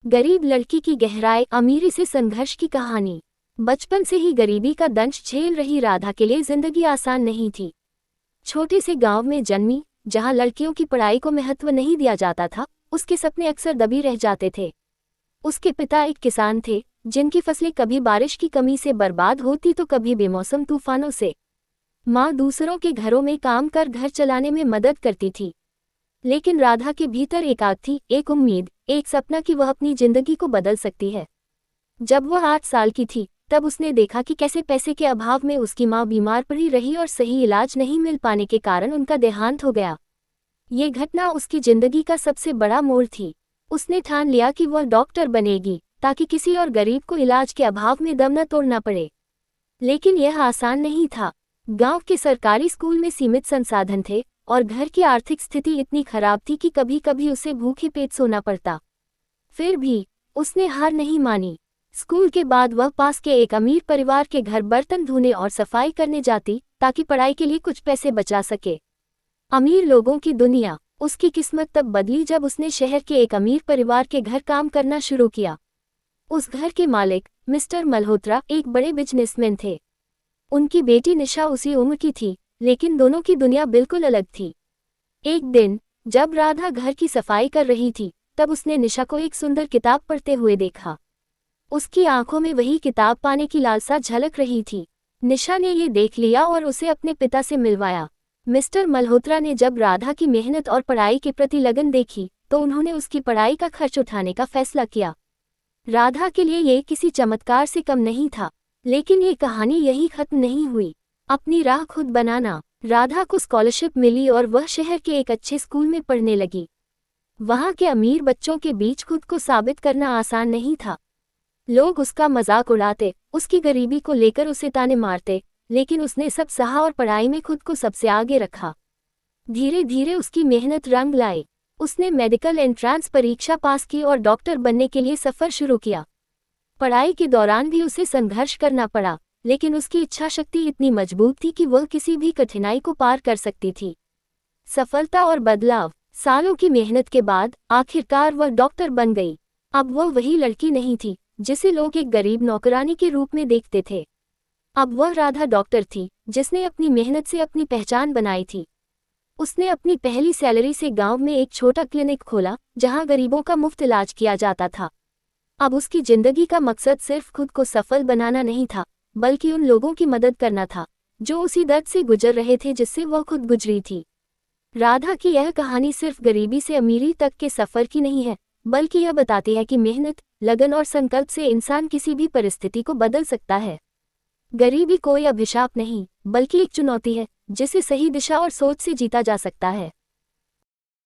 गरीब लड़की की गहराई, अमीरी से संघर्ष की कहानी। बचपन से ही गरीबी का दंश झेल रही राधा के लिए जिंदगी आसान नहीं थी। छोटे से गांव में जन्मी, जहां लड़कियों की पढ़ाई को महत्व नहीं दिया जाता था, उसके सपने अक्सर दबी रह जाते थे। उसके पिता एक किसान थे, जिनकी फसलें कभी बारिश की कमी से बर्बाद होती तो कभी बेमौसम तूफानों से। माँ दूसरों के घरों में काम कर घर चलाने में मदद करती थी, लेकिन राधा के भीतर एक आग थी, एक उम्मीद, एक सपना कि वह अपनी जिंदगी को बदल सकती है। जब वह 8 साल की थी, तब उसने देखा कि कैसे पैसे के अभाव में उसकी माँ बीमार पड़ी रही और सही इलाज नहीं मिल पाने के कारण उनका देहांत हो गया। ये घटना उसकी जिंदगी का सबसे बड़ा मोड़ थी। उसने ठान लिया कि वह डॉक्टर बनेगी, ताकि किसी और गरीब को इलाज के अभाव में दम न तोड़ना पड़े। लेकिन यह आसान नहीं था। गांव के सरकारी स्कूल में सीमित संसाधन थे और घर की आर्थिक स्थिति इतनी खराब थी कि कभी कभी उसे भूखे पेट सोना पड़ता। फिर भी उसने हार नहीं मानी। स्कूल के बाद वह पास के एक अमीर परिवार के घर बर्तन धोने और सफाई करने जाती, ताकि पढ़ाई के लिए कुछ पैसे बचा सके। अमीर लोगों की दुनिया। उसकी किस्मत तब बदली जब उसने शहर के एक अमीर परिवार के घर काम करना शुरू किया। उस घर के मालिक मिस्टर मल्होत्रा एक बड़े बिजनेसमैन थे। उनकी बेटी निशा उसी उम्र की थी, लेकिन दोनों की दुनिया बिल्कुल अलग थी। एक दिन जब राधा घर की सफाई कर रही थी, तब उसने निशा को एक सुंदर किताब पढ़ते हुए देखा। उसकी आंखों में वही किताब पाने की लालसा झलक रही थी। निशा ने ये देख लिया और उसे अपने पिता से मिलवाया। मिस्टर मल्होत्रा ने जब राधा की मेहनत और पढ़ाई के प्रति लगन देखी, तो उन्होंने उसकी पढ़ाई का खर्च उठाने का फैसला किया। राधा के लिए ये किसी चमत्कार से कम नहीं था, लेकिन ये कहानी यही खत्म नहीं हुई। अपनी राह खुद बनाना। राधा को स्कॉलरशिप मिली और वह शहर के एक अच्छे स्कूल में पढ़ने लगी। वहाँ के अमीर बच्चों के बीच खुद को साबित करना आसान नहीं था। लोग उसका मजाक उड़ाते, उसकी गरीबी को लेकर उसे ताने मारते, लेकिन उसने सब सहा और पढ़ाई में खुद को सबसे आगे रखा। धीरे धीरे उसकी मेहनत रंग लाई। उसने मेडिकल एंट्रांस परीक्षा पास की और डॉक्टर बनने के लिए सफ़र शुरू किया। पढ़ाई के दौरान भी उसे संघर्ष करना पड़ा, लेकिन उसकी इच्छा शक्ति इतनी मजबूत थी कि वह किसी भी कठिनाई को पार कर सकती थी। सफलता और बदलाव। सालों की मेहनत के बाद आखिरकार वह डॉक्टर बन गई। अब वह वही लड़की नहीं थी जिसे लोग एक गरीब नौकरानी के रूप में देखते थे। अब वह राधा डॉक्टर थी, जिसने अपनी मेहनत से अपनी पहचान बनाई थी। उसने अपनी पहली सैलरी से गांव में एक छोटा क्लिनिक खोला, जहां गरीबों का मुफ्त इलाज किया जाता था। अब उसकी जिंदगी का मकसद सिर्फ खुद को सफल बनाना नहीं था, बल्कि उन लोगों की मदद करना था, जो उसी दर्द से गुजर रहे थे जिससे वह खुद गुजरी थी। राधा की यह कहानी सिर्फ गरीबी से अमीरी तक के सफ़र की नहीं है, बल्कि यह बताती है कि मेहनत, लगन और संकल्प से इंसान किसी भी परिस्थिति को बदल सकता है। गरीबी कोई अभिशाप नहीं, बल्कि एक चुनौती है, जिसे सही दिशा और सोच से जीता जा सकता है।